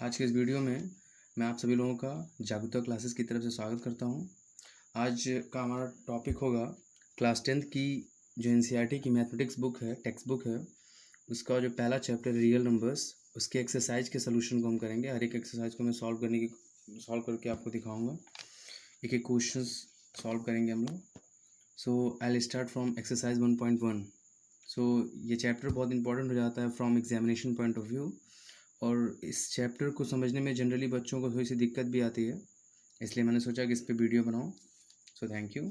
आज के इस वीडियो में मैं आप सभी लोगों का जागरूकता क्लासेस की तरफ से स्वागत करता हूं। आज का हमारा टॉपिक होगा क्लास 10th की जो एनसीईआरटी की मैथमेटिक्स बुक है, टेक्स्ट बुक है, उसका जो पहला चैप्टर रियल नंबर्स, उसके एक्सरसाइज के सोल्यूशन को हम करेंगे। हर एक एक्सरसाइज को मैं सॉल्व करके आपको दिखाऊँगा। एक एक क्वेश्चन सॉल्व करेंगे हम लोग। So I will start from exercise 1.1। So ये चैप्टर बहुत इंपॉर्टेंट हो जाता है from examination point of view, और इस चैप्टर को समझने में जनरली बच्चों को थोड़ी सी दिक्कत भी आती है, इसलिए मैंने सोचा कि इस पर वीडियो बनाऊं। So thank you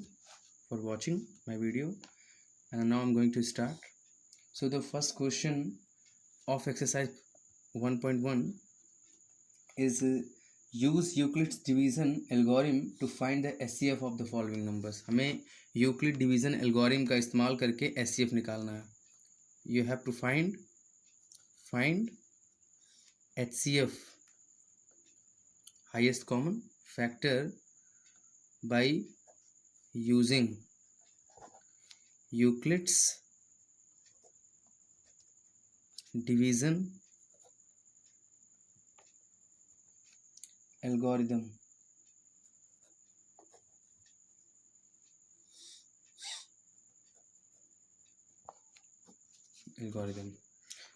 for watching my video and now I am going to start. So the first question of exercise 1.1 is use Euclid's division algorithm to find the HCF of the following numbers। हमें Euclid division algorithm का इस्तेमाल करके HCF निकालना है। You have to find HCF, highest common factor, by using Euclid's division algorithm।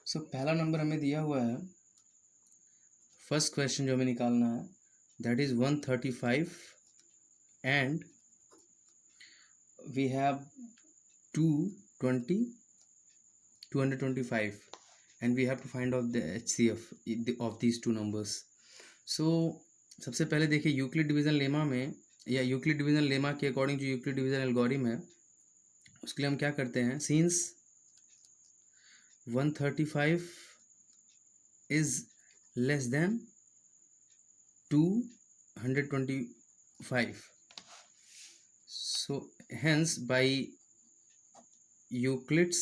सो पहला नंबर हमें दिया हुआ है, फर्स्ट क्वेश्चन जो हमें निकालना है, that is 135 and we have 225 and we have to find out the HCF of these two numbers। so सबसे पहले देखिए यूक्लिड डिवीजन लेमा में, या यूक्लिड डिवीजन लेमा के अकॉर्डिंग जो यूक्लिड डिवीजन एल्गोरिथम है, उसके लिए हम क्या करते हैं, since 135 is less than 225, so hence by Euclid's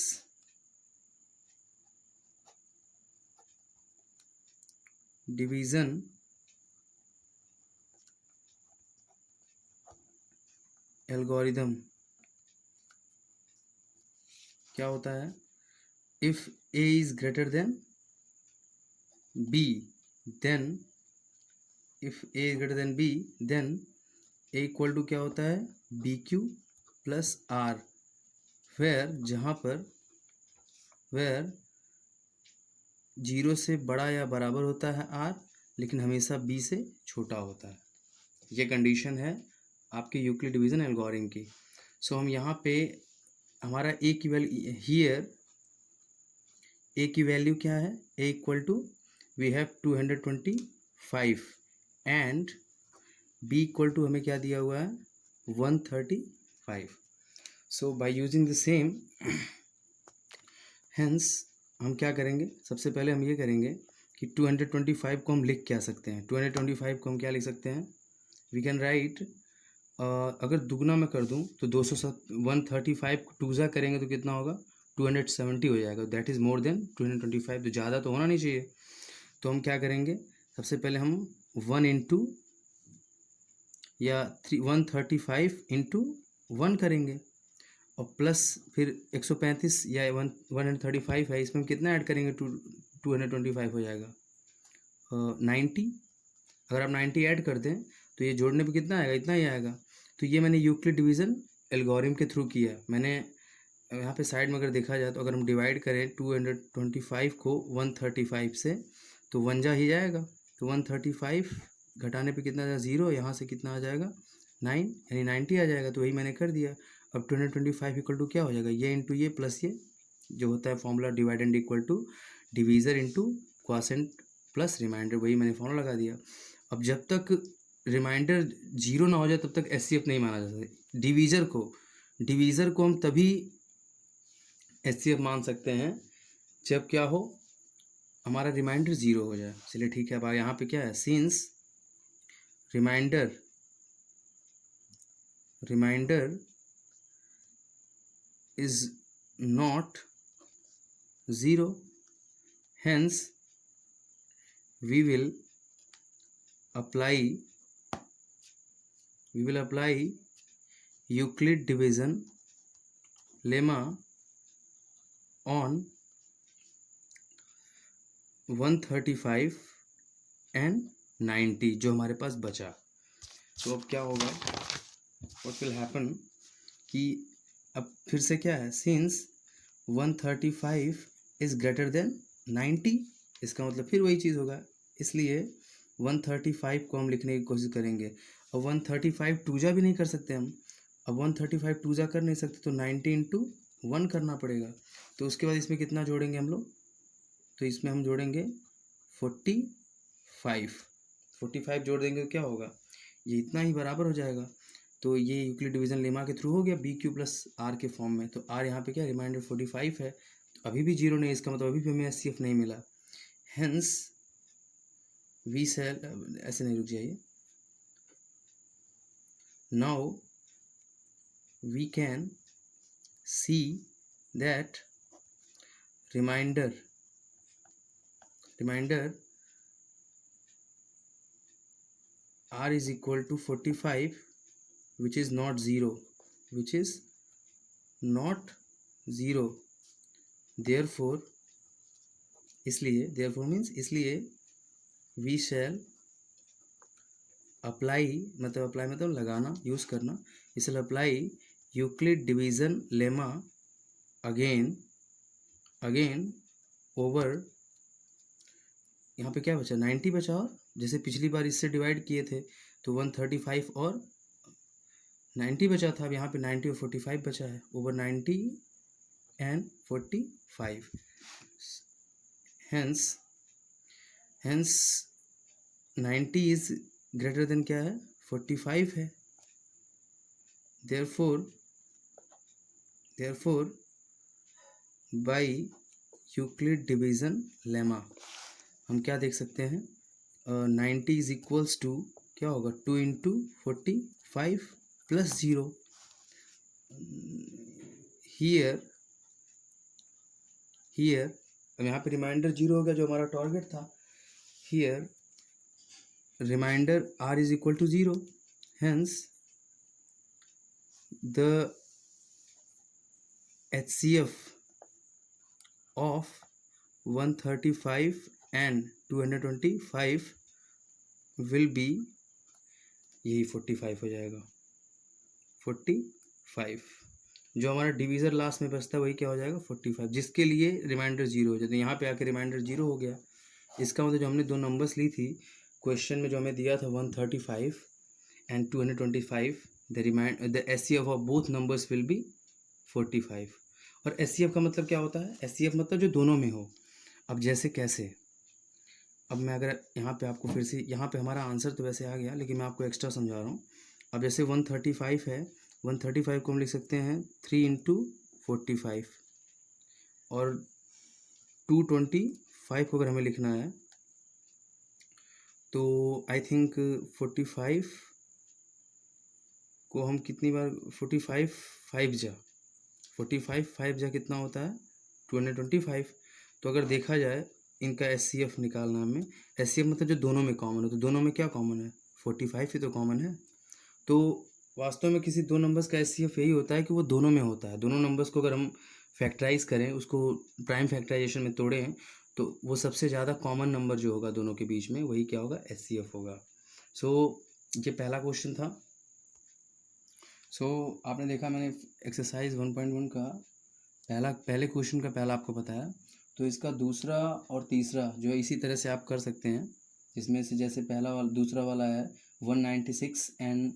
division algorithm क्या होता है, if a is greater than b, then if a is greater than b, then a equal to क्या होता है, bq plus r, where 0 से बड़ा या बराबर होता है r, लेकिन हमेशा b से छोटा होता है। ये कंडीशन है आपके यूक्लिड डिवीजन एल्गोरिथम की। सो हम यहाँ पे हमारा a की वैल्यू हियर, a की वैल्यू क्या है, a equal to we have 225 and b equal to हमें क्या दिया हुआ है, 135। So by using the same, hence हम क्या करेंगे, सबसे पहले हम ये करेंगे कि 225 को हम लिख क्या सकते हैं, 225 को हम क्या लिख सकते हैं, वी कैन राइट, अगर दुगना में कर दूं तो 135 को टूजा करेंगे तो कितना होगा, 270 हो जाएगा। दैट इज़ मोर देन 225, तो ज़्यादा तो होना नहीं चाहिए। तो हम क्या करेंगे, सबसे पहले हम 1 इंटू या 135 इंटू 1 करेंगे, और प्लस फिर 135 या 135 है, इसमें हम कितना ऐड करेंगे, 225 हो जाएगा 90। अगर आप 90 ऐड कर दें तो ये जोड़ने पे कितना आएगा, इतना ही आएगा। तो ये मैंने यूक्लिड डिवीज़न एल्गोरिथम के थ्रू किया। मैंने यहाँ पे साइड में अगर देखा जाए तो अगर हम डिवाइड करें 225 को 135 से तो 1 जा ही जाएगा, तो 135 घटाने पे कितना आ जाएगा, 0, यहाँ से कितना आ जाएगा 9, यानी 90 आ जाएगा। तो वही मैंने कर दिया। अब 225 इक्वल टू क्या हो जाएगा, ये इंटू ये प्लस ये जो होता है formula, dividend equal to divisor into quotient plus remainder, वही मैंने फॉर्मूला लगा दिया। अब जब तक रिमाइंडर 0 ना हो जाए तब तक HCF नहीं माना जा सकता। डिवीज़र को हम तभी HCF मान सकते हैं जब क्या हो, हमारा रिमाइंडर 0 हो जाए। चलिए ठीक है। अब यहाँ पे क्या है, since reminder is not 0, hence we will apply Euclid division lemma on 135 190 जो हमारे पास बचा। तो अब क्या होगा, व्हाट विल हैपन कि अब फिर से क्या है, सिंस 135 इज ग्रेटर देन 90, इसका मतलब फिर वही चीज़ होगा, इसलिए 135 को हम लिखने की कोशिश करेंगे। अब 135 टूजा भी नहीं कर सकते हम, अब 135 टूजा कर नहीं सकते तो 90 इंटू 1 करना पड़ेगा। तो उसके बाद इसमें कितना जोड़ेंगे हम लोग, तो इसमें हम जोड़ेंगे 45 जोड़ देंगे तो क्या होगा, ये इतना ही बराबर हो जाएगा। तो ये यूक्लिड डिवीजन लेमा के थ्रू हो गया बी क्यू प्लस आर के फॉर्म में। तो आर यहाँ पे क्या, रिमाइंडर 45 है, तो अभी भी जीरो नहीं, इसका मतलब अभी भी हमें एस नहीं मिला। हेंस वी सेल, ऐसे नहीं, रुक जाइए, now we can see that remainder r is equal to 45 which is not 0, therefore इसलिए we shall apply, मतलब लगाना, यूज़ करना, इसलिए apply Euclid division lemma again over, यहाँ पे क्या बचा, 90 बचा, और जैसे पिछली बार इससे डिवाइड किए थे तो 135 और 90 बचा था, अब यहाँ पे 90 और 45 बचा है, over 90 and 45। Hence 90 is greater than क्या है, 45 है, therefore by Euclid division lemma हम क्या देख सकते हैं, 90 इज इक्वल्स टू क्या होगा, 2 इंटू 45 प्लस 0, हियर अब यहाँ पे रिमाइंडर 0 हो गया जो हमारा टारगेट था, here remainder r is equal to 0, hence the HCF of 135 and 225 will be, यही 45 हो जाएगा, 45 जो हमारा डिवीज़र लास्ट में बचता है वही क्या हो जाएगा, 45, जिसके लिए रिमाइंडर 0 हो जाता है। यहाँ पे आके रिमाइंडर 0 हो गया, इसका मतलब जो हमने दो नंबर्स ली थी क्वेश्चन में, जो हमें दिया था 135 and 225, the HCF of both numbers will be 45। और HCF का मतलब क्या होता है, HCF मतलब जो दोनों में हो। अब जैसे कैसे, अब मैं अगर यहाँ पे आपको फिर से, यहाँ पे हमारा आंसर तो वैसे आ गया लेकिन मैं आपको एक्स्ट्रा समझा रहा हूँ। अब जैसे 135 है, 135 को हम लिख सकते हैं 3 इंटू 45, और 225 को अगर हमें लिखना है तो आई थिंक 45 को हम कितनी बार, 45 5 जा कितना होता है, 225। तो अगर देखा जाए इनका HCF निकालना हमें, HCF मतलब जो दोनों में कॉमन हो, तो दोनों में क्या कॉमन है, 45 ही तो कॉमन है। तो वास्तव में किसी दो नंबर्स का HCF यही होता है कि वो दोनों में होता है। दोनों नंबर्स को अगर हम फैक्टराइज करें, उसको प्राइम फैक्टराइजेशन में तोड़ें, तो वो सबसे ज़्यादा कॉमन नंबर जो होगा दोनों के बीच में वही क्या होगा, HCF होगा। सो ये पहला क्वेश्चन था। आपने देखा मैंने एक्सरसाइज 1.1 का पहले क्वेश्चन का पहला आपको बताया, तो इसका दूसरा और तीसरा जो है इसी तरह से आप कर सकते हैं। इसमें से जैसे पहला वाला, दूसरा वाला है 196 एंड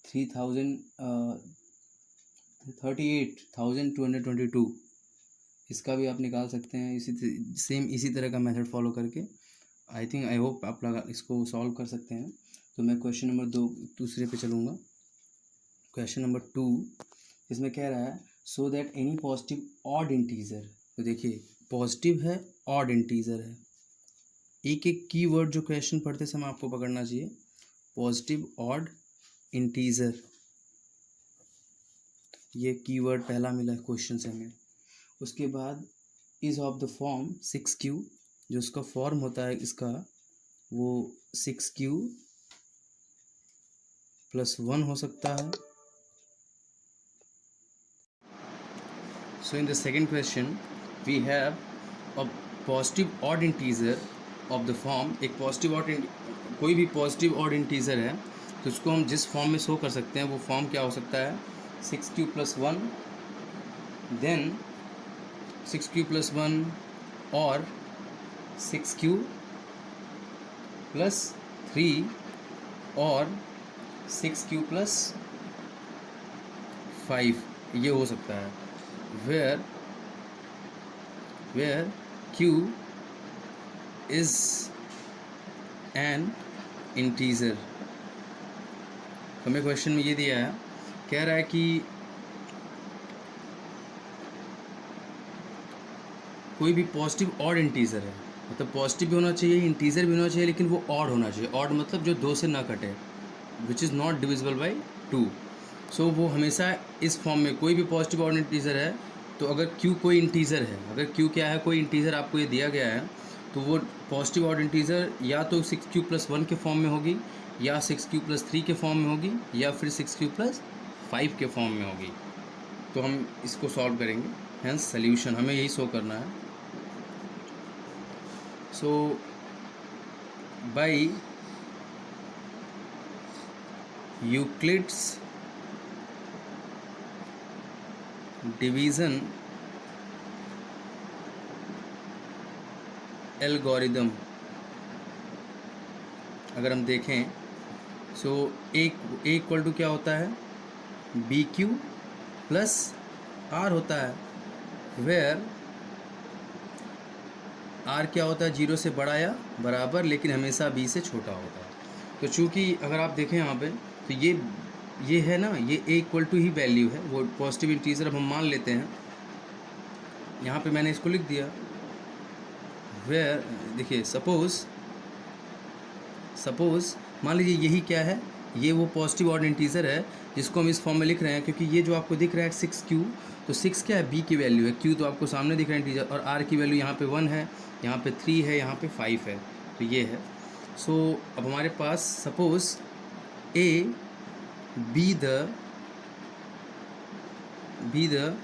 38,222, इसका भी आप निकाल सकते हैं इसी तरह का मेथड फॉलो करके। आई होप आप इसको सॉल्व कर सकते हैं। तो मैं क्वेश्चन नंबर दूसरे पे चलूँगा। क्वेश्चन नंबर 2 इसमें कह रहा है, so that any positive odd integer, तो देखिए पॉजिटिव है, ऑड इंटीजर है, एक एक कीवर्ड जो क्वेश्चन पढ़ते समय आपको पकड़ना चाहिए, पॉजिटिव ऑड इंटीजर, ये कीवर्ड पहला मिला है क्वेश्चन से हमें। उसके बाद is of the form 6Q, जो उसका फॉर्म होता है इसका वो 6Q + 1 हो सकता है। So in the second question we have a positive odd integer of the form, एक पॉजिटिव और कोई भी पॉजिटिव और इंटीजर है तो उसको हम जिस फॉर्म में शो कर सकते हैं वो फॉर्म क्या हो सकता है, 6q+1, देन 6q+1 और 6q+3 और 6q+5, ये हो सकता है, where q is an integer। हमें क्वेश्चन में ये दिया है, कह रहा है कि कोई भी पॉजिटिव ऑड इंटीजर है, मतलब पॉजिटिव भी होना चाहिए, इंटीजर भी होना चाहिए, लेकिन वो ऑड होना चाहिए। ऑड मतलब जो 2 से ना कटे, which is not divisible by 2। सो वो हमेशा इस फॉर्म में कोई भी पॉजिटिव ऑड इंटीजर है, तो अगर q कोई इंटीजर है, अगर q क्या है, कोई इंटीजर आपको ये दिया गया है, तो वो पॉजिटिव ऑड इंटीजर या तो 6q+1 के फॉर्म में होगी, या 6q+3 के फॉर्म में होगी, या फिर 6q+5 के फॉर्म में होगी। तो हम इसको सॉल्व करेंगे, हेंस सल्यूशन हमें यही शो करना है। So by Euclid's division algorithm अगर हम देखें, सो ए इक्वल टू क्या होता है, BQ प्लस R होता है, वेयर R क्या होता है, 0 से बड़ा या बराबर, लेकिन हमेशा B से छोटा होता है। तो चूँकि अगर आप देखें यहाँ पे, तो ये है ना, ये A इक्वल टू ही वैल्यू है, वो पॉजिटिव इंटीजर अब हम मान लेते हैं। यहाँ पे मैंने इसको लिख दिया, वेयर देखिए सपोज़ मान लीजिए यही क्या है, ये वो पॉजिटिव ऑड इंटीजर है जिसको हम इस फॉर्म में लिख रहे हैं, क्योंकि ये जो आपको दिख रहा है 6q, तो 6 क्या है, B की वैल्यू है, q तो आपको सामने दिख रहा है इंटीजर, और R की वैल्यू यहाँ पे 1 है, यहाँ पे 3 है, यहाँ पे 5 है, तो ये है। सो अब हमारे पास suppose A be the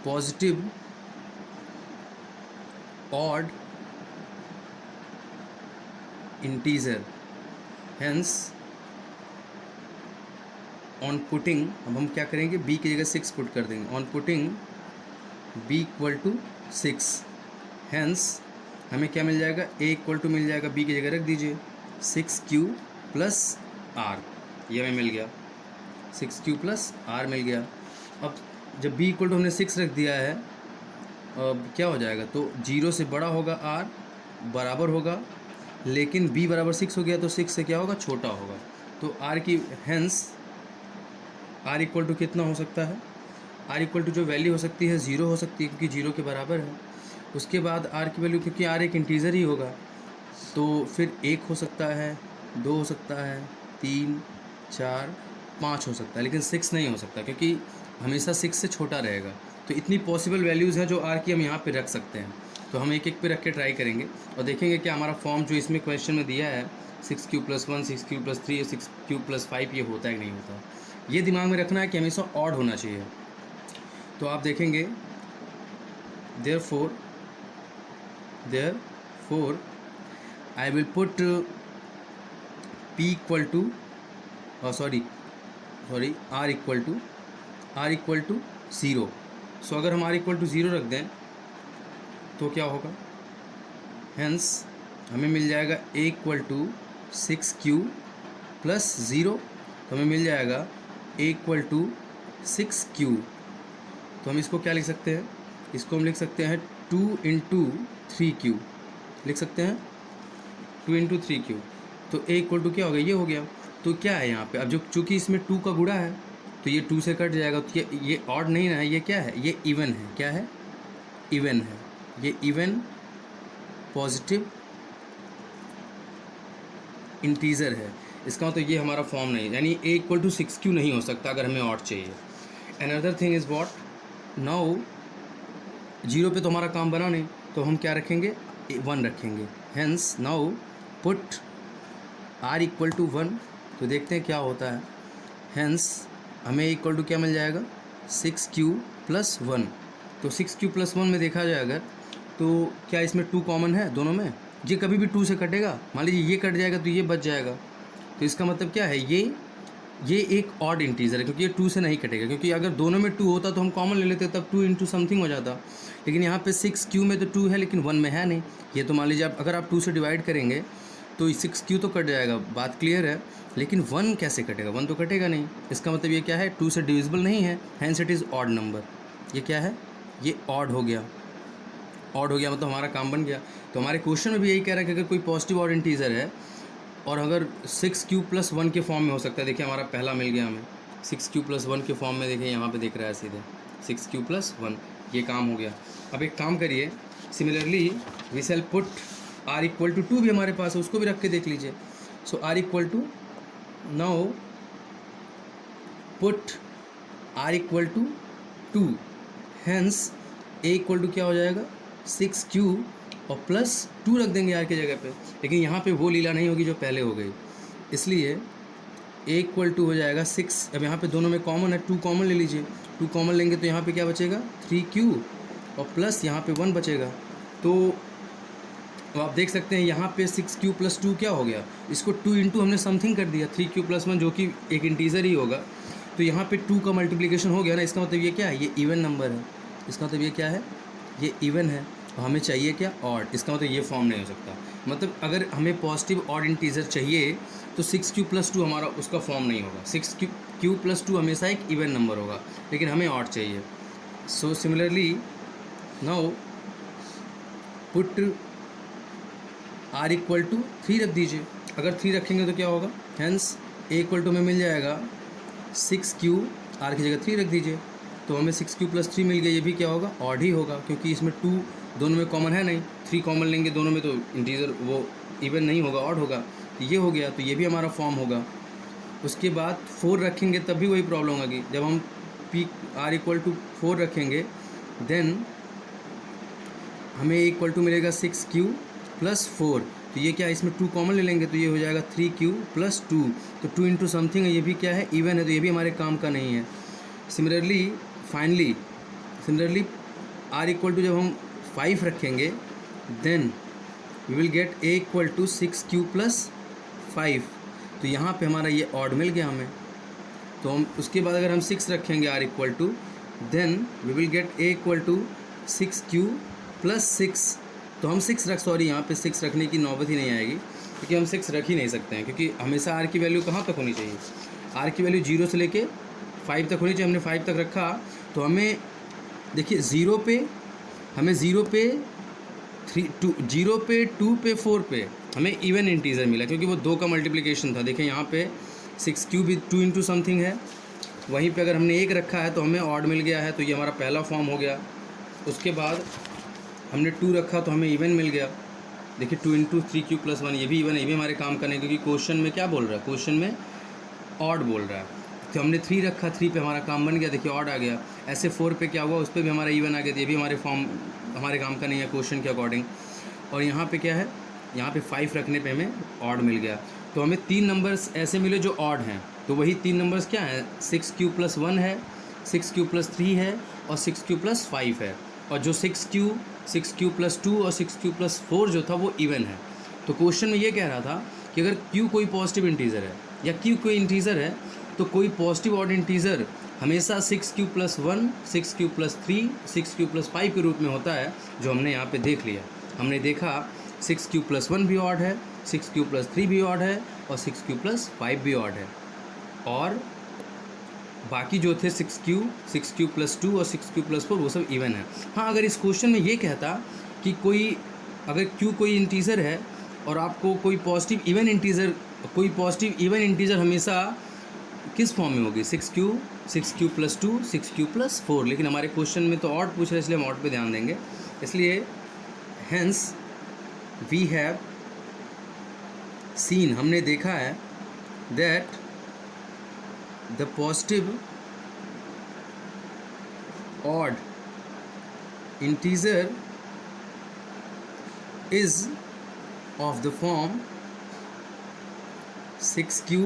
positive odd integer, hence on putting, अब हम क्या करेंगे, b की जगह 6 पुट कर देंगे, on putting b equal to 6, hence हमें क्या मिल जाएगा, a इक्वल टू मिल जाएगा, b की जगह रख दीजिए 6q+r, ये हमें मिल गया, 6q+r मिल गया। अब जब b इक्वल टू हमने 6 रख दिया है, अब क्या हो जाएगा, तो 0 से बड़ा होगा r, बराबर होगा, लेकिन b बराबर 6 हो गया, तो 6 से क्या होगा, छोटा होगा, तो r की हेंस r इक्वल टू कितना हो सकता है, r इक्वल टू जो वैल्यू हो सकती है 0 हो सकती है, क्योंकि 0 के बराबर है। उसके बाद r की वैल्यू, क्योंकि r एक इंटीजर ही होगा, तो फिर 1 हो सकता है, 2 हो सकता है, 3, 4, 5 हो सकता है, लेकिन 6 नहीं हो सकता, क्योंकि हमेशा 6 से छोटा रहेगा। तो इतनी पॉसिबल वैल्यूज़ हैं जो r की हम यहाँ पे रख सकते हैं। तो हम एक एक पे रख के ट्राई करेंगे और देखेंगे कि हमारा फॉर्म जो इसमें क्वेश्चन में दिया है 6q+1, 6q+3 और 6q+5 ये होता है कि नहीं होता। ये दिमाग में रखना है कि हमेशा ऑड होना चाहिए। तो आप देखेंगे therefore I will put p equal to r equal to 0। So अगर हम r इक्वल टू 0 रख दें तो क्या होगा, हेंस हमें मिल जाएगा a इक्वल टू 6q+0, तो हमें मिल जाएगा a इक्वल टू 6q। तो हम इसको क्या लिख सकते हैं, इसको हम लिख सकते हैं 2 × 3q, लिख सकते हैं 2 × 3q। तो a इक्वल टू क्या हो गया, ये हो गया। तो क्या है यहाँ पे, अब जो चूँकि इसमें 2 का गुणा है तो ये 2 से कट जाएगा, तो ये ऑड नहीं है, ये क्या है, ये इवन है। क्या है, इवन है, ये इवन पॉजिटिव इंटीजर है। इसका मतलब ये हमारा फॉर्म नहीं है, यानी a इक्वल टू 6q नहीं हो सकता अगर हमें ऑड चाहिए। Another thing is what, now 0 पे तो हमारा काम बना नहीं, तो हम क्या रखेंगे, 1 रखेंगे। Hence now put r equal to 1, तो देखते हैं क्या होता है। हेंस हमें इक्वल टू क्या मिल जाएगा, 6q+1। तो 6q+1 में देखा जाए अगर, तो क्या इसमें 2 कॉमन है दोनों में, ये कभी भी 2 से कटेगा, मान लीजिए ये कट जाएगा तो ये बच जाएगा। तो इसका मतलब क्या है, ये एक ऑड इंटीजर है क्योंकि ये 2 से नहीं कटेगा, क्योंकि अगर दोनों में 2 होता तो हम कॉमन ले लेते, तब 2 इंटू समथिंग हो जाता। लेकिन यहाँ पे 6 में तो 2 है लेकिन 1 में है नहीं। ये तो मान लीजिए अगर आप 2 से डिवाइड करेंगे तो 6 तो कट जाएगा, बात क्लियर है। लेकिन 1 कैसे कटेगा, 1 तो कटेगा नहीं। इसका मतलब ये क्या है, 2 से डिविजिबल नहीं है, hence it is odd number. ये क्या है, ये ऑड हो गया। ऑड हो गया मतलब हमारा काम बन गया। तो हमारे क्वेश्चन में भी यही कह रहा है कि अगर कोई पॉजिटिव ऑड इंटीजर है और अगर 6 + 1 के फॉर्म में हो सकता है, देखिए हमारा पहला मिल गया हमें 6 + 1 के फॉर्म में। देखिए यहाँ पे दिख रहा है सीधे 6 + 1, ये काम हो गया। अब एक काम करिए, similarly we shall put r = 2 भी हमारे पास है, उसको भी रख के देख लीजिए। So r = now put r = 2, hence a = क्या हो जाएगा 6q और +2 रख देंगे r की जगह पे। लेकिन यहाँ पे वो लीला नहीं होगी जो पहले हो गई, इसलिए a = हो जाएगा 6। अब यहाँ पे दोनों में कॉमन है, 2 कॉमन ले लीजिए। 2 कॉमन लेंगे तो यहाँ पे क्या बचेगा 3q और प्लस यहाँ पे 1 बचेगा। तो आप देख सकते हैं यहाँ पे 6q + 2 क्या हो गया, इसको 2 इंटू हमने समथिंग कर दिया, 3q + 1 जो कि एक इंटीजर ही होगा। तो यहाँ पे 2 का मल्टीप्लिकेशन हो गया ना, इसका मतलब ये क्या है, ये इवन नंबर है। इसका मतलब ये क्या है, ये इवन है। तो हमें चाहिए क्या, ऑड। इसका मतलब ये फॉर्म नहीं हो सकता। मतलब अगर हमें पॉजिटिव ऑड इंटीजर चाहिए तो 6q + 2 हमारा उसका फॉर्म नहीं होगा। 6q + 2 हमेशा एक इवन नंबर होगा, लेकिन हमें ऑड चाहिए। So similarly now put r = 3 रख दीजिए। अगर 3 रखेंगे तो क्या होगा, हैंस a = में मिल जाएगा 6q, r की जगह 3 रख दीजिए। तो हमें 6q + 3 मिल गया, ये भी क्या होगा, ऑड ही होगा, क्योंकि इसमें 2 दोनों में कॉमन है नहीं। 3 कॉमन लेंगे दोनों में तो इंटीजर वो इवन नहीं होगा, ऑड होगा। तो ये हो गया, तो ये भी हमारा फॉर्म होगा। उसके बाद 4 रखेंगे तब भी वही प्रॉब्लम होगी। जब हम r = 4 रखेंगे देन हमें = मिलेगा 6q + 4। तो ये क्या है, इसमें 2 कॉमन ले लेंगे तो ये हो जाएगा 3q + 2। तो 2 इंटू समथिंग है, ये भी क्या है, इवन है, तो ये भी हमारे काम का नहीं है। सिमिलरली r = जब हम 5 रखेंगे then we will get a = 6q + 5। तो यहाँ पे हमारा ये ऑड मिल गया हमें। तो हम उसके बाद अगर हम 6 रखेंगे r = then we will get a = 6q + 6। तो हम 6 यहाँ पे 6 रखने की नौबत ही नहीं आएगी, क्योंकि हम 6 रख ही नहीं सकते हैं, क्योंकि हमेशा r की वैल्यू कहाँ तक होनी चाहिए, r की वैल्यू 0 से लेके 5 तक होनी चाहिए। हमने 5 तक रखा तो हमें देखिए 0 पे हमें 0 पे 3 2 0 पे 2 पे 4 पे हमें इवन इंटीजर मिला, क्योंकि वो 2 का मल्टीप्लिकेशन था। देखिए यहाँ पे 6q भी 2 इंटू समथिंग है, वहीं पे अगर हमने 1 रखा है तो हमें ऑड मिल गया है, तो ये हमारा पहला फॉर्म हो गया। उसके बाद हमने 2 रखा तो हमें इवन मिल गया। देखिए 2 इंटू 3q + 1, ये भी इवन है, ये भी हमारे काम का नहीं, क्योंकि क्वेश्चन में क्या बोल रहा है, क्वेश्चन में ऑड बोल रहा है। तो हमने 3 रखा, 3 पे हमारा काम बन गया, देखिए ऑड आ गया। ऐसे 4 पे क्या हुआ, उस पर भी हमारा इवन आ गया, तो ये भी हमारे हमारे काम का नहीं है क्वेश्चन के अकॉर्डिंग। और यहाँ पे क्या है, यहाँ पे 5 रखने पे हमें ऑड मिल गया। तो हमें 3 नंबर्स ऐसे मिले जो ऑड हैं, तो वही 3 नंबर्स क्या हैं, 6q + 1 है, 6q + 3 है और 6q + 5 है। और जो 6q + 2 और 6q + 4 जो था वो इवन है। तो क्वेश्चन में ये कह रहा था कि अगर q कोई पॉजिटिव इंटीजर है या q कोई इंटीजर है, तो कोई पॉजिटिव ऑड इंटीजर हमेशा 6q + 1, 6q + 3, 6q + 5 के रूप में होता है, जो हमने यहाँ पे देख लिया। हमने देखा 6q + 1 भी ऑड है, 6q + 3 भी ऑड है और 6q + 5 भी ऑड है। और बाकी जो थे 6q + 2 और 6q + 4 वो सब इवन है। हाँ, अगर इस क्वेश्चन में ये कहता कि अगर q कोई इंटीजर है और आपको कोई पॉजिटिव इवन इंटीजर हमेशा किस फॉर्म में होगी, 6q + 2, 6q + 4, लेकिन हमारे क्वेश्चन में तो ऑड पूछ रहे हैं, इसलिए हम ऑड पे ध्यान देंगे। इसलिए हेंस वी हैव सीन, हमने देखा है that the positive odd integer is of the form 6q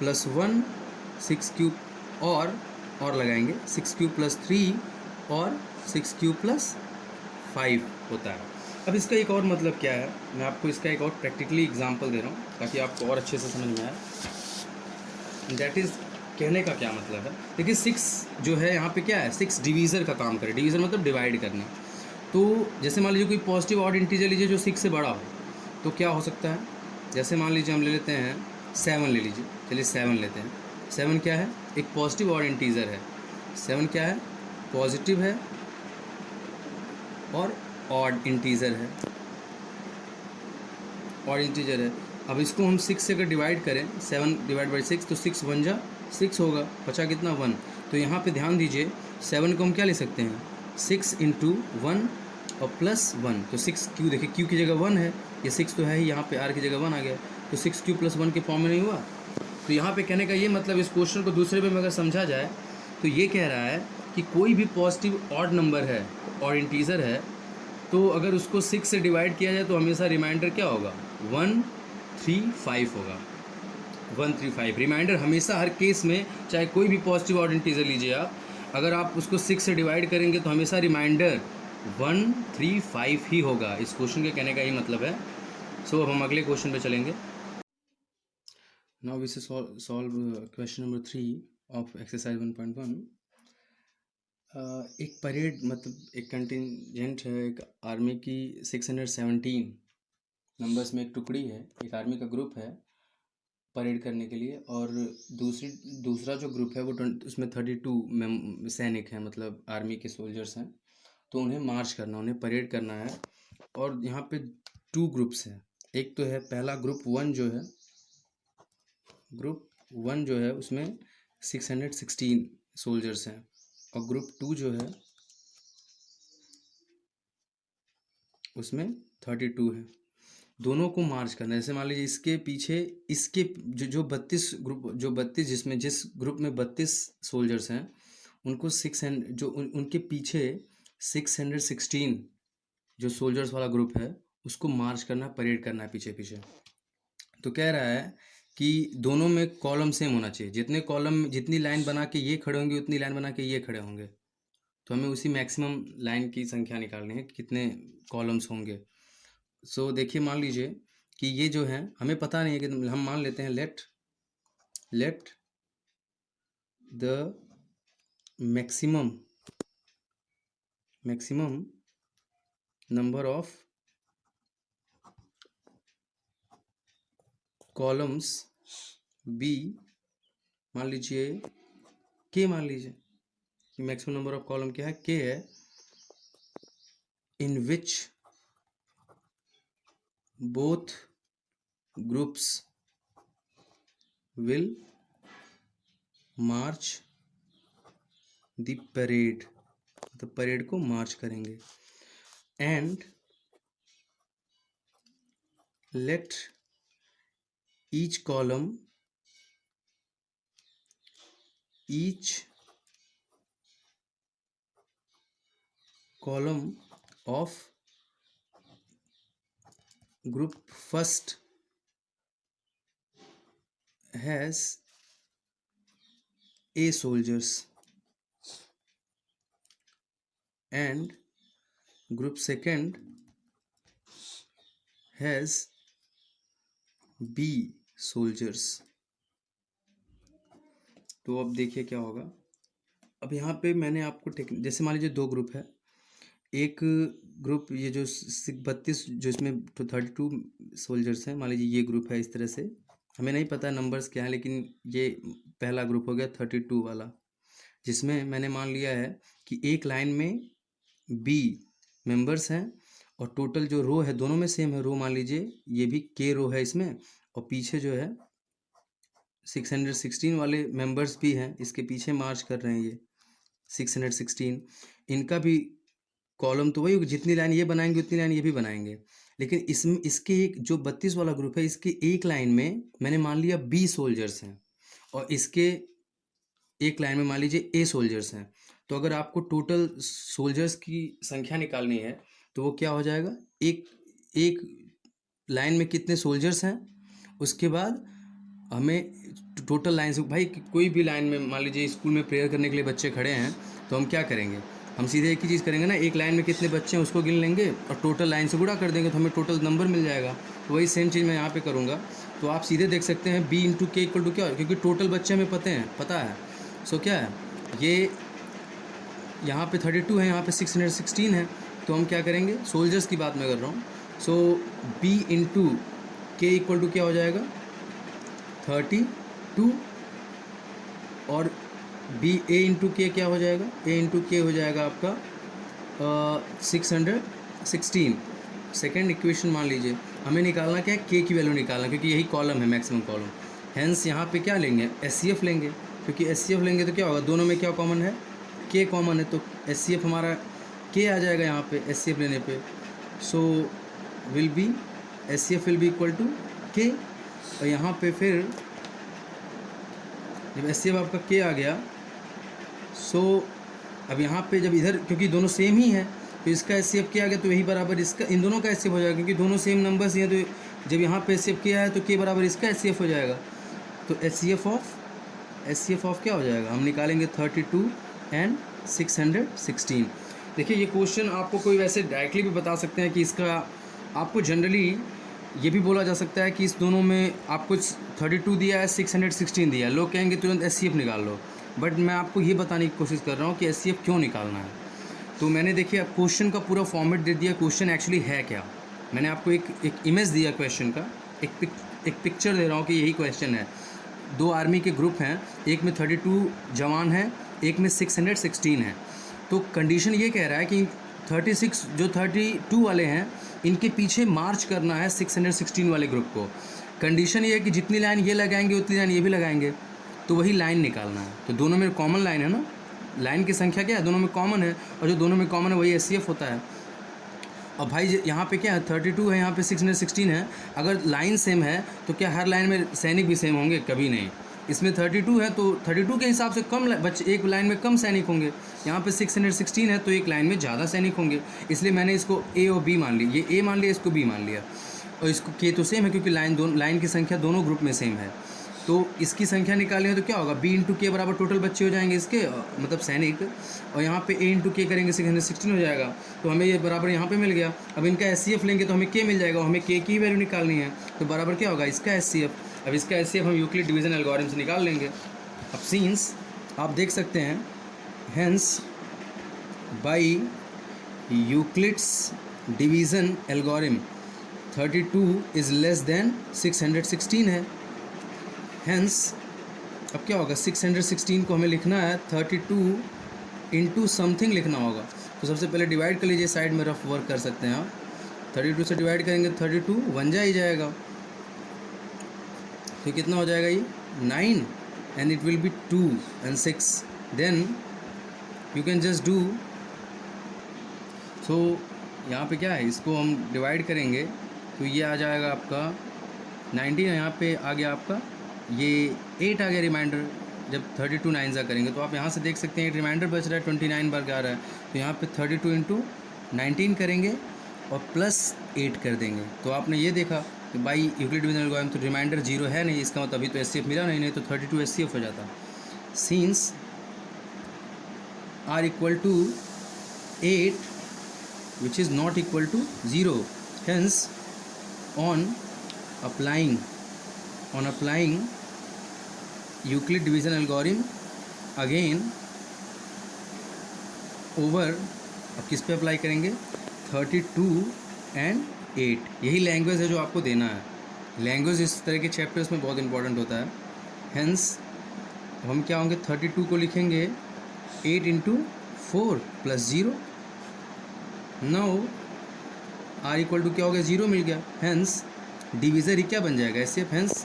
+ 1, 6q और लगाएंगे 6q + 3 और 6q + 5 होता है। अब इसका एक और मतलब क्या है, मैं आपको इसका एक और प्रैक्टिकली एग्जांपल दे रहा हूँ ताकि आपको और अच्छे से समझ में आए। दैट इज़, कहने का क्या मतलब है, देखिए 6 जो है यहाँ पे क्या है, 6 डिवीज़र का काम करे। डिवीज़र मतलब डिवाइड करना। तो जैसे मान लीजिए कोई पॉजिटिव ऑड इंटीजर लीजिए जो 6 से बड़ा हो, तो क्या हो सकता है, जैसे मान लीजिए हम ले लेते हैं 7 ले लीजिए, चलिए 7 लेते हैं। 7 क्या है, एक पॉजिटिव ऑड इंटीजर है। 7 क्या है, पॉजिटिव है और ऑड इंटीजर है, ऑड इंटीजर है। अब इसको हम 6 से अगर डिवाइड करें, 7 डिवाइड बाई 6, तो 6 1 जा 6 होगा, बचा कितना 1। तो यहाँ पे ध्यान दीजिए 7 को हम क्या ले सकते हैं, 6 इंटू 1 और प्लस 1। तो 6 क्यू, देखिए क्यू की जगह 1 है, ये 6 तो है ही, यहाँ पे आर की जगह 1 आ गया, तो 6 क्यू प्लस 1 के फॉर्म में नहीं हुआ। तो यहाँ पे कहने का ये मतलब, इस क्वेश्चन को दूसरे में अगर समझा जाए तो ये कह रहा है कि कोई भी पॉजिटिव ऑड नंबर है और इंटीजर है, तो अगर उसको 6 से डिवाइड किया जाए तो हमेशा रिमाइंडर क्या होगा, 135 होगा। 135 रिमाइंडर हमेशा, हर केस में, चाहे कोई भी पॉजिटिव ऑड इंटीजर लीजिए आप, अगर आप उसको 6 से डिवाइड करेंगे तो हमेशा रिमाइंडर 135 ही होगा। इस क्वेश्चन के कहने का यही मतलब है। सो अब हम अगले क्वेश्चन पे चलेंगे। नाउ वी से solve question number 3 of exercise 1.1। एक परेड, मतलब एक कंटिजेंट है, एक आर्मी की 617 नंबर्स में एक टुकड़ी है, एक आर्मी का ग्रुप है परेड करने के लिए, और दूसरा जो ग्रुप है वो उसमें 32 सैनिक हैं, मतलब आर्मी के सोल्जर्स हैं। तो उन्हें मार्च करना, उन्हें परेड करना है। और यहाँ पे 2 ग्रुप्स हैं। एक तो है पहला ग्रुप 1 जो है, ग्रुप 1 जो है उसमें 616 सोल्जर्स हैं, और ग्रुप 2 जो है उसमें 32 है। दोनों को मार्च करना है। जैसे मान लीजिए इसके पीछे, इसके जो 32 ग्रुप, जो 32 जिसमें जिस ग्रुप में 32 सोल्जर्स हैं, उनको 600, जो उनके पीछे 616 जो सोल्जर्स वाला ग्रुप है उसको मार्च करना, परेड करना है पीछे पीछे। तो कह रहा है कि दोनों में कॉलम सेम होना चाहिए, जितने कॉलम, जितनी लाइन बना के ये खड़े होंगे उतनी लाइन बना के ये खड़े होंगे। तो हमें उसी मैक्सिमम लाइन की संख्या निकालनी है कि कितने कॉलम्स होंगे। सो देखिए, मान लीजिए कि ये जो है हमें पता नहीं है, कि हम मान लेते हैं let the maximum number of columns be, मान लीजिए के, मान लीजिए कि मैक्सिमम नंबर ऑफ कॉलम क्या है, के है, in which both groups will march the parade, तो परेड को मार्च करेंगे। And let each column of group first has A soldiers and group second has B soldiers। तो अब देखिए क्या होगा। अब यहाँ पे मैंने आपको जैसे मान लीजिए 2 ग्रुप है, एक ग्रुप ये जो 32 जो इसमें 32 सोल्जर्स हैं, मान लीजिए ये ग्रुप है। इस तरह से हमें नहीं पता नंबर्स क्या है, लेकिन ये पहला ग्रुप हो गया 32 वाला, जिसमें मैंने मान लिया है कि एक लाइन में बी मेंबर्स हैं, और टोटल जो रो है दोनों में सेम है। रो मान लीजिए ये भी के रो है इसमें, और पीछे जो है 616 वाले मेंबर्स भी हैं, इसके पीछे मार्च कर रहे हैं ये 616। इनका भी कॉलम तो वही होगी, जितनी लाइन ये बनाएंगे उतनी लाइन ये भी बनाएंगे। लेकिन इसमें इसके एक जो 32 वाला ग्रुप है, इसके एक लाइन में मैंने मान लिया बी सोल्जर्स हैं, और इसके एक लाइन में मान लीजिए ए सोल्जर्स हैं। तो अगर आपको टोटल सोल्जर्स की संख्या निकालनी है तो वो क्या हो जाएगा, एक लाइन में कितने सोल्जर्स हैं, उसके बाद हमें टोटल लाइन से, भाई कोई भी लाइन में मान लीजिए स्कूल में प्रेयर करने के लिए बच्चे खड़े हैं, तो हम क्या करेंगे, हम सीधे एक ही चीज़ करेंगे ना, एक लाइन में कितने बच्चे हैं उसको गिन लेंगे और टोटल लाइन से गुणा कर देंगे तो हमें टोटल नंबर मिल जाएगा। तो वही सेम चीज़ मैं यहाँ पे करूँगा। तो आप सीधे देख सकते हैं b इंटू के इक्वल टू क्या, क्योंकि टोटल बच्चे हमें पता है। सो क्या है ये, यहाँ पे 32 है, यहाँ पे 616 है। तो हम क्या करेंगे, सोल्जर्स की बात मैं कर रहा हूँ। सो b इंटू के इक्वल टू क्या हो जाएगा 32 और बी ए इंटू के क्या हो जाएगा, ए इंटू के हो जाएगा आपका 616। सेकेंड इक्वेशन मान लीजिए, हमें निकालना क्या है, के की वैल्यू निकालना, क्योंकि यही कॉलम है मैक्सिमम कॉलम। हेंस यहाँ पे क्या लेंगे, एचसीएफ लेंगे, क्योंकि एचसीएफ लेंगे तो क्या होगा, दोनों में क्या कॉमन है, के कॉमन है, तो एचसीएफ हमारा के आ जाएगा यहाँ पे एचसीएफ लेने पे। So will be HCF will be equal to k. और यहाँ पे फिर जब एचसीएफ आपका के आ गया, सो अब यहाँ पे जब इधर क्योंकि दोनों सेम ही है तो इसका एचसीएफ के आ गया, तो यही बराबर इसका, इन दोनों का एचसीएफ हो जाएगा, क्योंकि दोनों सेम नंबर्स ही हैं। तो जब यहाँ पे एचसीएफ के आया तो के बराबर इसका एचसीएफ हो जाएगा। तो एचसीएफ ऑफ क्या हो जाएगा, हम निकालेंगे 32 एंड 616। देखिए ये क्वेश्चन आपको कोई वैसे डायरेक्टली भी बता सकते हैं कि इसका, आपको जनरली ये भी बोला जा सकता है कि इस दोनों में आपको 32 दिया है, 616 दिया है, लोग कहेंगे तुरंत एचसीएफ निकाल लो। बट मैं आपको ये बताने की कोशिश कर रहा हूँ कि एचसीएफ क्यों निकालना है। तो मैंने देखिए क्वेश्चन का पूरा फॉर्मेट दे दिया, क्वेश्चन एक्चुअली है क्या। मैंने आपको एक इमेज दिया क्वेश्चन का, एक पिक्चर दे रहा हूँ कि यही क्वेश्चन है। दो आर्मी के ग्रुप हैं, एक में 32 जवान हैं, एक में 616 है। तो कंडीशन ये कह रहा है कि 36 जो 32 वाले हैं इनके पीछे मार्च करना है 616 वाले ग्रुप को। कंडीशन ये है कि जितनी लाइन ये लगाएंगे उतनी लाइन ये भी लगाएंगे, तो वही लाइन निकालना है। तो दोनों में कॉमन लाइन है ना, लाइन की संख्या क्या है, दोनों में कॉमन है, और जो दोनों में कॉमन है वही एचसीएफ होता है। और भाई यहाँ पे क्या है, 32 है, यहाँ पे 616 है। अगर लाइन सेम है तो क्या हर लाइन में सैनिक भी सेम होंगे, कभी नहीं। इसमें 32 है तो 32 के हिसाब से कम बच्चे, एक लाइन में कम सैनिक होंगे। यहाँ पे 616 है तो एक लाइन में ज़्यादा सैनिक होंगे, इसलिए मैंने इसको ए और बी मान लिया, ये ए मान लिया, इसको बी मान लिया। और इसको के तो सेम है क्योंकि लाइन की संख्या दोनों ग्रुप में सेम है। तो इसकी संख्या निकालनी है तो क्या होगा, बी इंटू के बराबर टोटल बच्चे हो जाएंगे इसके, मतलब सैनिक, और यहाँ पे ए इंटू के करेंगे 616 हो जाएगा। तो हमें ये बराबर यहाँ पे मिल गया। अब इनका एचसीएफ लेंगे तो हमें के मिल जाएगा, हमें के की वैल्यू निकालनी है, तो बराबर क्या होगा इसका एचसीएफ। अब इसका एचसीएफ हम यूक्लिड डिवीजन एल्गोरिथम से निकाल लेंगे। अब सीन्स आप देख सकते हैं, hence by Euclid's division algorithm 32 is less than 616 है। हेंस अब क्या होगा, 616 को हमें लिखना है 32 इंटू समथिंग लिखना होगा। तो सबसे पहले डिवाइड कर लीजिए, साइड में रफ वर्क कर सकते हैं आप। 32 से डिवाइड करेंगे 32 1 जा ही जाएगा, तो कितना हो जाएगा ये 9, and it will be 2 and 6, then you can just do. So यहाँ पे क्या है, इसको हम डिवाइड करेंगे तो ये आ जाएगा आपका 19, यहाँ पे आ गया आपका ये 8 आ गया रिमाइंडर। जब 32 9 जा करेंगे तो आप यहाँ से देख सकते हैं रिमाइंडर बच रहा है 29 बार आ रहा है। तो यहाँ पे 32 इंटू 19 करेंगे और प्लस 8 कर देंगे। तो आपने ये देखा कि बाई यूक्लिड डिवीजन एल्गोरिथम तो रिमाइंडर 0 है नहीं, इसका मतलब अभी तो एचसीएफ मिला नहीं तो 32 एचसीएफ हो जाता। Since r equal to 8 which is not equal to 0, hence on applying Euclid division algorithm again over, अब किस पे अप्लाई करेंगे 32 and 8, यही लैंग्वेज है जो आपको देना है। लैंग्वेज इस तरह के चैप्टर्स में बहुत इंपॉर्टेंट होता है। हेंस हम क्या होंगे, 32 को लिखेंगे 8 into 4 plus 0। Now r equal to क्या हो गया, 0 मिल गया। हेंस डिवीज़र ही क्या बन जाएगा, HCF. Hence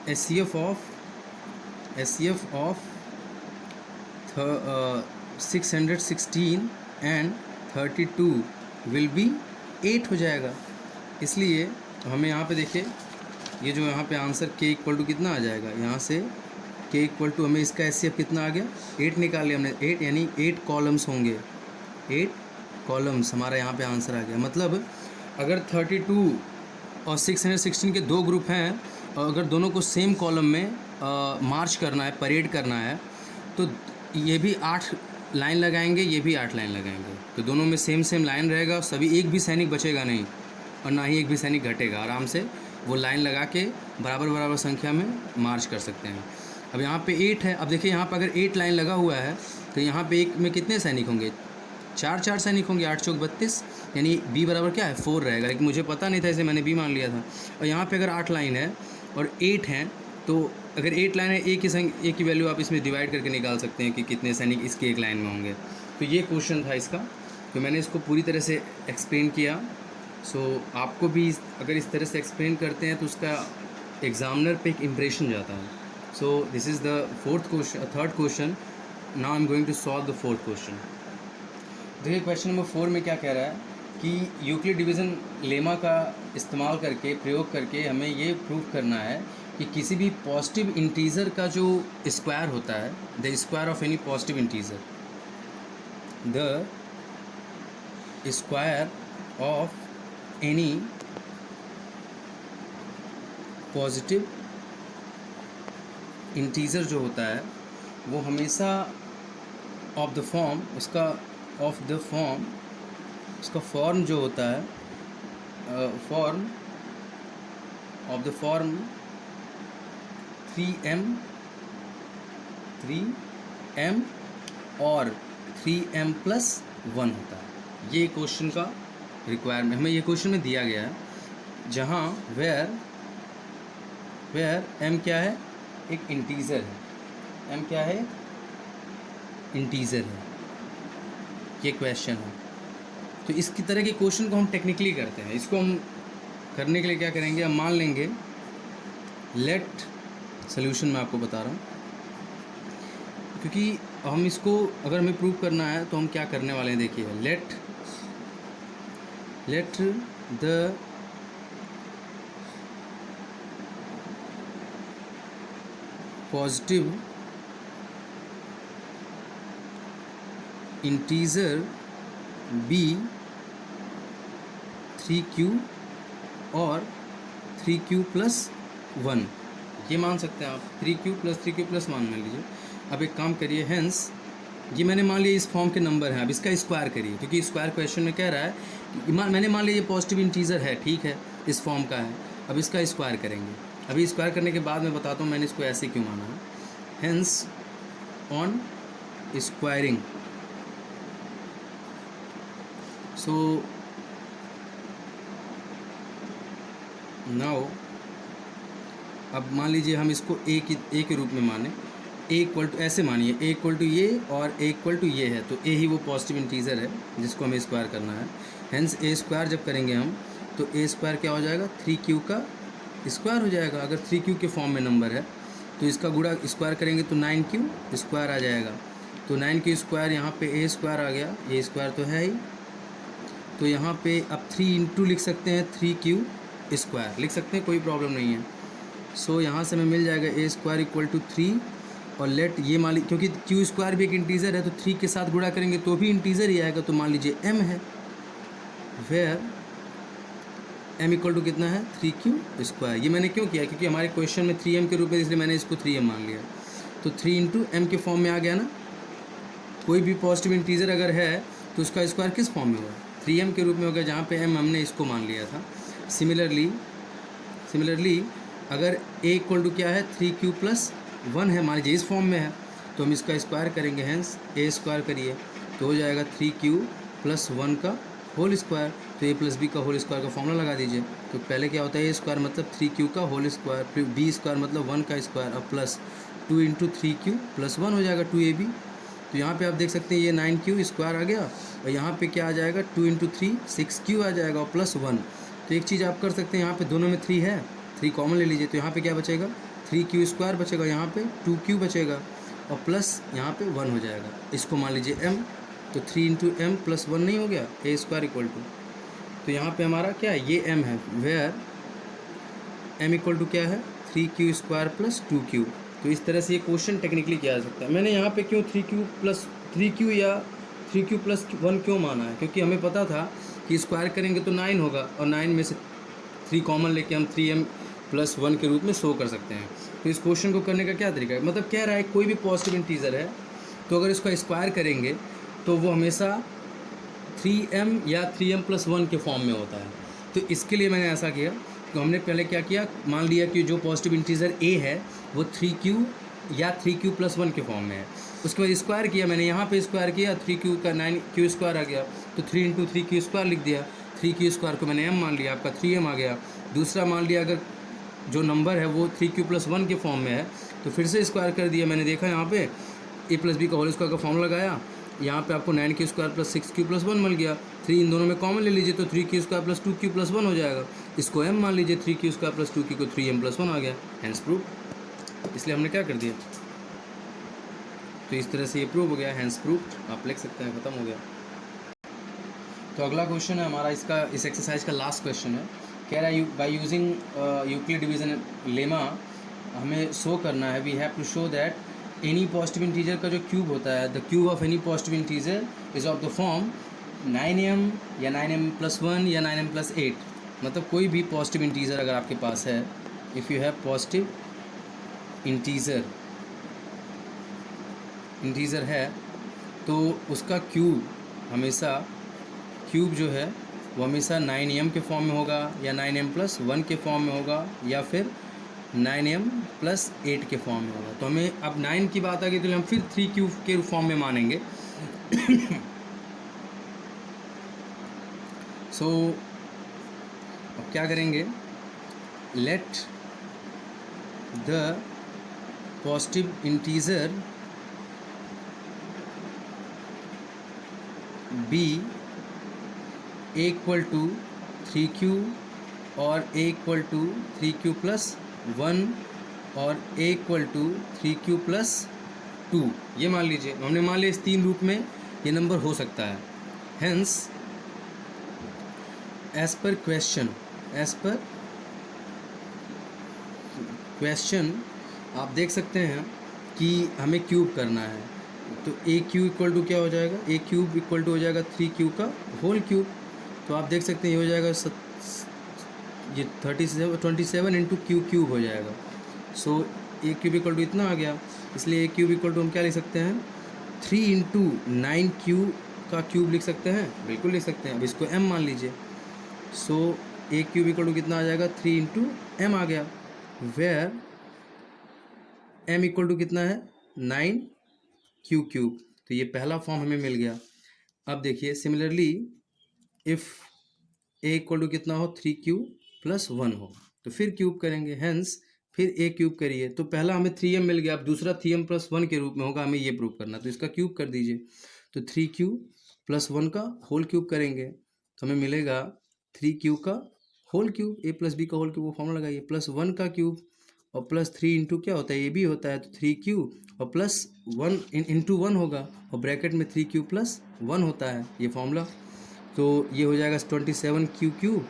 HCF of 616 and 32 will be 8 हो जाएगा। इसलिए हमें यहाँ पे देखिए, ये जो यहाँ पे आंसर के इक्वल टू कितना आ जाएगा, यहाँ से के इक्वल टू हमें इसका एचसीएफ कितना आ गया 8 निकाल लिया हमने। 8 यानी 8 कॉलम्स होंगे, 8 कॉलम्स हमारा यहाँ पे आंसर आ गया। मतलब अगर 32 और 616 के दो ग्रुप हैं और अगर दोनों को सेम कॉलम में मार्च करना है, परेड करना है, तो ये भी 8 लाइन लगाएंगे, ये भी 8 लाइन लगाएंगे, तो दोनों में सेम सेम लाइन रहेगा, सभी एक भी सैनिक बचेगा नहीं और ना ही एक भी सैनिक घटेगा। आराम से वो लाइन लगा के बराबर बराबर संख्या में मार्च कर सकते हैं। अब यहाँ पे 8 है, अब देखिए यहाँ पर अगर 8 लाइन लगा हुआ है तो यहाँ पे एक में कितने सैनिक होंगे, 4 सैनिक होंगे, 8 चौक 32, यानी बी बराबर क्या है 4 रहेगा, लेकिन मुझे पता नहीं था इसे मैंने बी मान लिया था। और यहाँ पे अगर 8 लाइन है और 8 हैं, तो अगर 8 लाइन है, एक की वैल्यू आप इसमें डिवाइड करके निकाल सकते हैं कि कितने सैनिक इसकी एक लाइन में होंगे। तो ये क्वेश्चन था इसका, तो मैंने इसको पूरी तरह से एक्सप्लेन किया। सो आपको भी अगर इस तरह से एक्सप्लेन करते हैं तो उसका एग्जामिनर पे एक इम्प्रेशन जाता है। So this is the third question. Now I am going to solve the fourth question. देखिए क्वेश्चन नंबर 4 में क्या कह रहा है कि यूक्लिड डिवीज़न लेमा का इस्तेमाल करके, प्रयोग करके हमें ये प्रूव करना है कि किसी भी पॉजिटिव इंटीजर का जो स्क्वायर होता है, the square of any positive integer, the square of any positive integer जो होता है वो हमेशा ऑफ द फॉर्म, उसका फॉर्म जो होता है, form of the form 3m और 3m + 1 होता है। ये क्वेश्चन का रिक्वायरमेंट हमें ये क्वेश्चन में दिया गया है, जहाँ वेयर m क्या है, एक इंटीजर है, m क्या है, इंटीजर है, ये क्वेश्चन है। तो इसकी तरह के क्वेश्चन को हम टेक्निकली करते हैं। इसको हम करने के लिए क्या करेंगे, हम मान लेंगे लेट सोल्यूशन मैं आपको बता रहा हूँ, क्योंकि हम इसको अगर हमें प्रूव करना है तो हम क्या करने वाले हैं, देखिए let the positive integer be 3q और 3q + 1, ये मान सकते हैं आप, 3q + 1 मान लीजिए। अब एक काम करिए, हेंस ये मैंने मान लिया इस फॉर्म के नंबर हैं, अब इसका स्क्वायर करिए, क्योंकि स्क्वायर क्वेश्चन में कह रहा है कि मैंने मान लिया ये पॉजिटिव इंटीजर है, ठीक है, इस फॉर्म का है। अब इसका स्क्वायर करेंगे, अभी स्क्वायर करने के बाद मैं बताता हूँ मैंने इसको ऐसे क्यों माना है। Hence on squaring, so now अब मान लीजिए हम इसको ए के रूप में माने, ए इक्वल टू, ऐसे मानिए ए इक्वल टू ये और ए इक्वल टू ये है, तो ए ही वो पॉजिटिव इंटीजर है जिसको हमें स्क्वायर करना है। हेंस ए स्क्वायर जब करेंगे हम तो ए स्क्वायर क्या हो जाएगा, 3q का स्क्वायर हो जाएगा। अगर 3q के फॉर्म में नंबर है तो इसका गुणा स्क्वायर करेंगे तो 9q स्क्वायर आ जाएगा। तो 9q स्क्वायर, यहाँ पे ए स्क्वायर आ गया, ए स्क्वायर तो है ही, तो यहाँ पे अब 3 इंटू लिख सकते हैं 3q स्क्वायर लिख सकते हैं, कोई प्रॉब्लम नहीं है। सो यहाँ से हमें मिल जाएगा ए स्क्वायर इक्वल टू 3, और लेट ये मान लीजिए क्योंकि q स्क्वायर भी एक इंटीजर है तो 3 के साथ गुणा करेंगे तो भी इंटीजर ही आएगा, तो मान लीजिए m है, वेयर m इक्वल टू कितना है, 3q स्क्वायर। ये मैंने क्यों किया, क्योंकि हमारे क्वेश्चन में 3m के रूप में, इसलिए मैंने इसको 3m मान लिया। तो 3 इंटू m के फॉर्म में आ गया ना, कोई भी पॉजिटिव इंटीजर अगर है तो उसका स्क्वायर किस फॉर्म में होगा, 3m के रूप में होगा, जहाँ पे m हमने इसको मान लिया था। सिमिलरली अगर a इक्वल टू क्या है, 3q + 1 है, मान लीजिए इस फॉर्म में है, तो हम इसका स्क्वायर करेंगे, हेंस a स्क्वायर करिए तो हो जाएगा 3q + 1 का होल स्क्वायर। तो a + b का होल स्क्वायर का फॉर्मूला लगा दीजिए। तो पहले क्या होता है, a स्क्वायर मतलब 3q का होल स्क्वायर, फिर b स्क्वायर मतलब 1 का स्क्वायर, अब प्लस 2 इंटू 3q + 1 हो जाएगा 2ab। तो यहाँ पे आप देख सकते हैं ये 9q स्क्वायर आ गया, और यहाँ पे क्या आ जाएगा, 2 इंटू 3 6q आ जाएगा, और प्लस 1। तो एक चीज़ आप कर सकते हैं, यहाँ पे दोनों में 3 है, 3 कॉमन ले लीजिए, तो यहाँ पे क्या बचेगा, 3q स्क्वायर बचेगा, यहाँ पे 2q बचेगा, और प्लस यहाँ पे 1 हो जाएगा। इसको मान लीजिए m, तो 3 इंटू m + 1 नहीं हो गया, a स्क्वायर इक्वल टू, तो यहाँ पे हमारा क्या है, ये m है, वेयर m इक्वल टू क्या है, 3q स्क्वायर + 2q। तो इस तरह से ये क्वेश्चन टेक्निकली किया जा सकता है। मैंने यहाँ पे क्यों 3q या 3q + 1 क्यों माना है, क्योंकि हमें पता था कि स्क्वायर करेंगे तो 9 होगा, और 9 में से 3 कॉमन लेके हम 3m + 1 के रूप में शो कर सकते हैं। तो इस क्वेश्चन को करने का क्या तरीका है, मतलब कह रहा है कोई भी पॉजिटिव इंटीजर है तो अगर इसको स्क्वायर करेंगे तो वो हमेशा 3m या 3m+1 के फॉर्म में होता है। तो इसके लिए मैंने ऐसा किया, तो हमने पहले क्या किया, मान लिया कि जो पॉजिटिव इंटीजर a है वो 3q या 3q+1 के फॉर्म में है। उसके बाद स्क्वायर किया मैंने, यहाँ पे स्क्वायर किया, 3q का 9q² आ गया, तो 3 × 3q² लिख दिया। 3q² को मैंने m मान लिया, आपका 3m आ गया। दूसरा मान लिया अगर जो नंबर है वो 3q+1 के फॉर्म में है, तो फिर से स्क्वायर कर दिया। मैंने देखा यहाँ पे a + b का होल स्क्वायर का फॉर्म लगाया, यहाँ पे आपको 9q² + 6q+1 मिल गया। 3 इन दोनों में कॉमन ले लीजिए तो 3q² + 2q+1 हो जाएगा। इसको m मान लीजिए, 3q² + 2q को 3m+1 आ गया, हैंस प्रूफ। इसलिए हमने क्या कर दिया, तो इस तरह से ये प्रूव हो गया, हैंस प्रूफ आप लिख सकते हैं, ख़त्म हो गया। तो अगला क्वेश्चन है हमारा, इसका इस एक्सरसाइज का लास्ट क्वेश्चन है। कह रहा है by using Euclid division lemma हमें शो करना है, we have to show that any positive integer का जो क्यूब होता है, the cube of any positive integer is of the form 9m या 9m+1 या 9m+8। मतलब कोई भी पॉजिटिव इंटीजर अगर आपके पास है, if you have positive integer है तो उसका क्यूब जो है वो हमेशा 9m के फॉर्म में होगा, या 9m+1 के फॉर्म में होगा, या फिर 9m+8 के फॉर्म में होगा। तो हमें अब 9 की बात आ गई तो हम फिर 3q के फॉर्म में मानेंगे। सो अब क्या करेंगे, let the positive integer be equal to 3q और equal to 3q+1 और equal to 3q+2। ये मान लीजिए, हमने मान लिया इस तीन रूप में ये नंबर हो सकता है। हेंस एज पर क्वेश्चन आप देख सकते हैं कि हमें क्यूब करना है, तो a³ इक्वल टू क्या हो जाएगा, a³ इक्वल टू हो जाएगा 3q का होल क्यूब। तो आप देख सकते हैं ये हो जाएगा ये 27 इंटू q³ हो जाएगा। सो a³ इक्वल टू इतना आ गया, इसलिए a³ इक्वल टू हम क्या लिख सकते हैं, 3 × 9q का क्यूब लिख सकते हैं, बिल्कुल लिख सकते हैं। अब इसको m मान लीजिए, सो a³ इक्वल टू कितना आ जाएगा, 3 × m आ गया, वेयर m इक्वल टू कितना है, 9q³। तो ये पहला फॉर्म हमें मिल गया। अब देखिए similarly if a equal to कितना हो, 3q+1 हो, तो फिर क्यूब करेंगे, हेंस फिर a क्यूब करिए, तो पहला हमें 3m मिल गया, अब दूसरा 3m+1 के रूप में होगा, हमें ये प्रूव करना, तो इसका क्यूब कर दीजिए। तो 3q+1 का होल क्यूब करेंगे तो हमें मिलेगा 3q का होल क्यूब, a + b का होल क्यूब वो फॉर्मूला लगाइए, +1 का क्यूब और +3 इंटू क्या होता है, ये भी होता है, तो 3q और +1 इंटू 1 होगा, और ब्रैकेट में 3q+1 होता है, ये फॉर्मूला। तो ये हो जाएगा 27q³,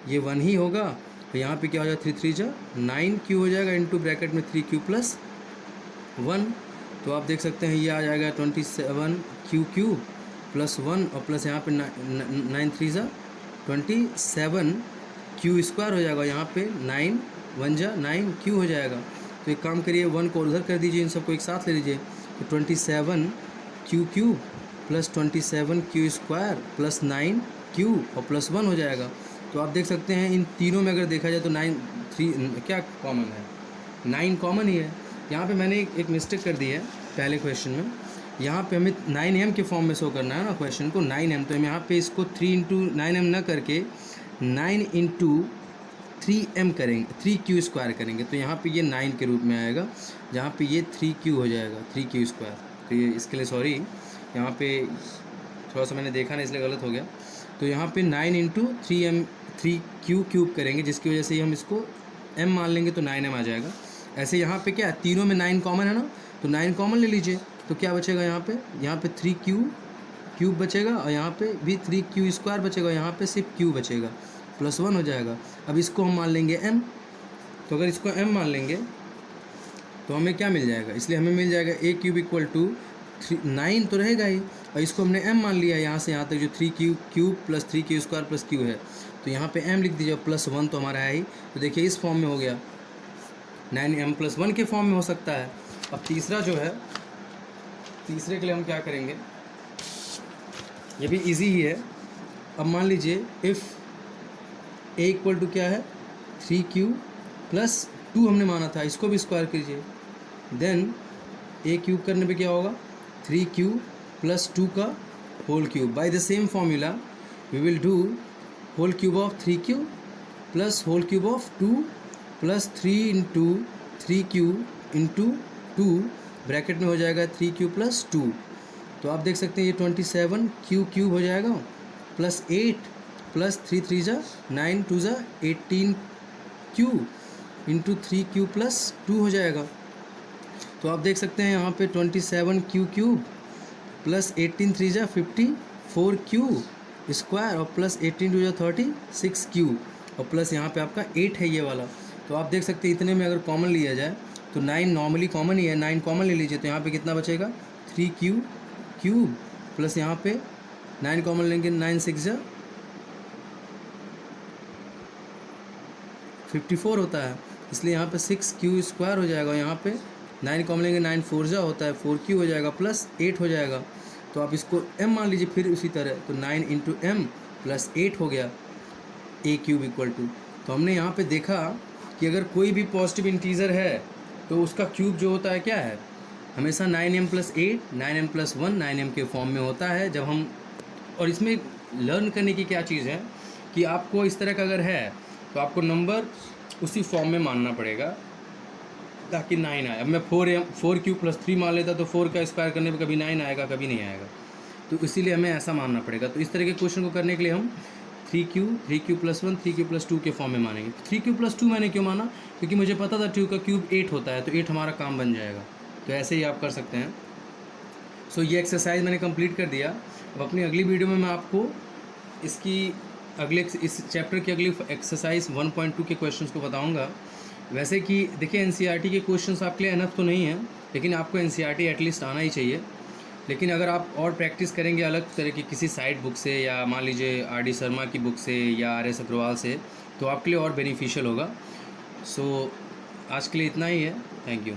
ये 1 ही होगा, तो यहाँ पे क्या हो जाएगा, 3 3 जा 9q हो जाएगा, इंटू ब्रैकेट में 3q+1। तो आप देख सकते हैं ये आ जाएगा 27q³ +1 और प्लस यहाँ पे 9 3 जा 27q² हो जाएगा, यहाँ पे 9 1 जा 9q हो जाएगा। तो एक काम करिए, 1 को उधर कर दीजिए, इन सबको एक साथ ले लीजिए, तो 27q³ + 27q² + 9q और +1 हो जाएगा। तो आप देख सकते हैं इन तीनों में अगर देखा जाए तो 3 क्या कॉमन है, 9 कॉमन ही है। यहाँ पे मैंने एक मिस्टेक कर दी है पहले क्वेश्चन में, यहाँ पे हमें 9m के फॉर्म में शो करना है ना क्वेश्चन को, 9m, तो हम यहाँ पे इसको 3 × 9m ना करके 9 × 3m करेंगे, 3q² करेंगे, तो यहाँ पे ये 9 के रूप में आएगा, जहाँ पे ये 3q हो जाएगा, 3q²। तो ये इसके लिए सॉरी, यहाँ पे थोड़ा सा मैंने देखा नहीं इसलिए गलत हो गया। तो यहाँ पे 9 × 3q³ करेंगे, जिसकी वजह से हम इसको m मान लेंगे तो 9m आ जाएगा। ऐसे यहाँ पे क्या है, तीनों में 9 कॉमन है ना, तो 9 कॉमन ले लीजिए, तो क्या बचेगा यहाँ पे 3q³ बचेगा, और यहाँ पे भी 3q² बचेगा, यहाँ पे सिर्फ q बचेगा, +1 हो जाएगा। अब इसको हम मान लेंगे m, तो अगर इसको m मान लेंगे तो हमें क्या मिल जाएगा, इसलिए हमें मिल जाएगा a³ इक्वल टू 9 तो रहेगा ही, और इसको हमने m मान लिया, यहाँ से यहाँ तक जो 3q³ + 3q² + q है, तो यहाँ पे m लिख दीजिए, +1 तो हमारा है ही। तो देखिए इस फॉर्म में हो गया, 9m+1 के फॉर्म में हो सकता है। अब तीसरा जो है तीसरे के लिए हम क्या करेंगे, ये भी इजी ही है। अब मान लीजिए इफ़ ए इक्वल टू क्या है 3q प्लस 2 हमने माना था, इसको भी स्क्वायर कीजिए। देन ए क्यूब करने पे क्या होगा 3q प्लस 2 का whole cube. By the same formula we will do whole cube of 3q plus whole cube of 2 plus 3 into 3q into 2 bracket में हो जाएगा 3q प्लस 2। तो आप देख सकते हैं ये 27q क्यूब हो जाएगा प्लस 8 प्लस 3 3 जा 9 2 जा 18q इंटू 3q प्लस 2 हो जाएगा। तो आप देख सकते हैं यहाँ पे 27q क्यूब प्लस 18 3 जा 54q स्क्वायर और प्लस 18 2 जा 36q और प्लस यहाँ पे आपका 8 है ये वाला। तो आप देख सकते हैं इतने में अगर कॉमन लिया जाए तो 9 नॉर्मली कॉमन ही है, 9 कॉमन ले लीजिए तो यहाँ पे कितना बचेगा 3q क्यूब प्लस यहाँ पे 9 कॉमन लेंगे 9 6 जा 54 होता है, इसलिए यहाँ पे 6q स्क्वायर हो जाएगा। यहाँ पे 9 कॉमन लेंगे 9 4 जा होता है 4q हो जाएगा प्लस 8 हो जाएगा। तो आप इसको m मान लीजिए फिर उसी तरह, तो 9 इंटू m प्लस 8 हो गया a क्यूब इक्वल टू। तो हमने यहाँ पे देखा कि अगर कोई भी पॉजिटिव इंटीजर है तो उसका क्यूब जो होता है क्या है, हमेशा 9m plus 8 9m plus 1 9m के फॉर्म में होता है जब हम। और इसमें लर्न करने की क्या चीज़ है कि आपको इस तरह का अगर है तो आपको नंबर उसी फॉर्म में मानना पड़ेगा ताकि 9 आए। अब मैं 4q प्लस 3 मान लेता तो 4 का स्क्वायर करने पे कभी 9 आएगा कभी नहीं आएगा, तो इसीलिए हमें ऐसा मानना पड़ेगा। तो इस तरह के क्वेश्चन को करने के लिए हम 3q प्लस 1 3q प्लस 2 के फॉर्म में मानेंगे। 3q प्लस 2 मैंने क्यों माना, क्योंकि मुझे पता था 2 का क्यूब 8 होता है, तो 8 हमारा काम बन जाएगा। तो ऐसे ही आप कर सकते हैं। सो ये एक्सरसाइज मैंने कंप्लीट कर दिया। अब अपनी अगली वीडियो में मैं आपको इसकी इस चैप्टर की अगली एक्सरसाइज 1.2 के क्वेश्चंस को बताऊंगा। वैसे कि देखिए एनसीईआरटी के क्वेश्चंस आपके लिए एनफ तो नहीं है, लेकिन आपको एनसीईआरटी एटलीस्ट आना ही चाहिए। लेकिन अगर आप और प्रैक्टिस करेंगे अलग तरह की किसी साइड बुक से या मान लीजिए आर.डी. शर्मा की बुक से या आर.एस. अग्रवाल से, तो आपके लिए और बेनिफिशियल होगा। सो आज के लिए इतना ही है। Thank you.